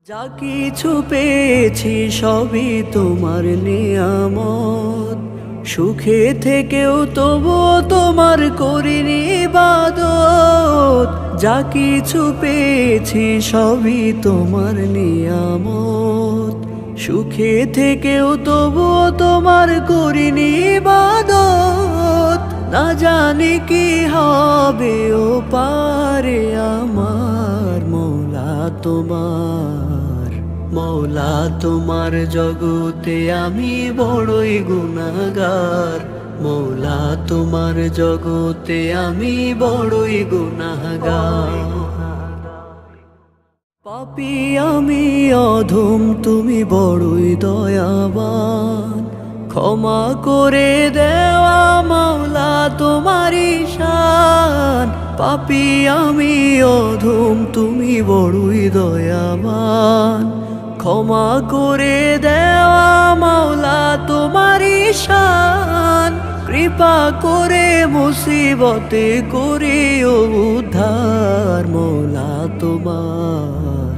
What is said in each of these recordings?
যা কিছু পেয়েছি সবই তোমার নিয়ামত, সুখে থেকেও তবুও তোমার করিনি ইবাদত। যা কিছু পেয়েছি সবই তোমার নিয়ামত, সুখে থেকেও তবুও তোমার করিনি ইবাদত। না জানি কি হবে ও পারে আমার মৌলা তোমার, মৌলা তোমার জগতে আমি বড়ই গুনাহগার, মৌলা তোমার জগতে আমি বড়ই গুনাহগার। পাপী আমি অধম তুমি বড়ই দয়াবান, ক্ষমা করে দেওয়া মাওলা তোমারই শান। পাপী আমি অধম তুমি বড়ই দয়াবান, ক্ষমা করে দেওয়া মাওলা তোমারই শান। কৃপা করে মুসিবতে করিও উদ্ধার, মৌলা তোমার,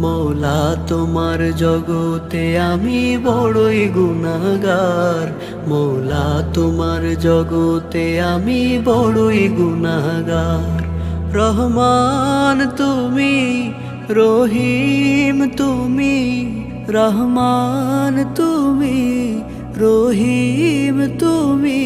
মৌলা তোমার জগতে আমি বড়ই গুনাহগার, মৌলা তোমার জগতে আমি বড়ই গুনাহগার। রহমান তুমি, রহিম তুমি, রহমান তুমি, রহিম তুমি।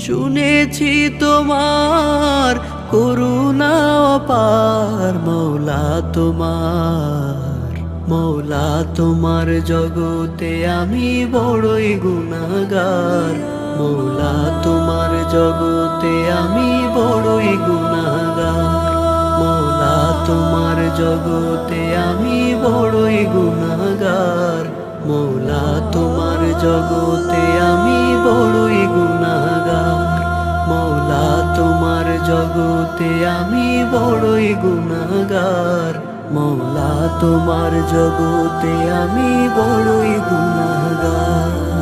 শুনেছি তোমার করুণা অপার, মৌলা তোমার, মৌলা তোমার জগতে আমি বড়ই গুনাহগার, মৌলা তোমার জগতে আমি বড়ই গুনাহগার, মৌলা তোমার জগতে আমি বড়ই গুনাহগার, মৌলা তোমার জগতে আমি বড়ই গুনাহগার, মৌলা তোমার জগতে আমি বড়ই গুনাহগার, মৌলা তোমার জগতে আমি বড়ই গুনাহগার।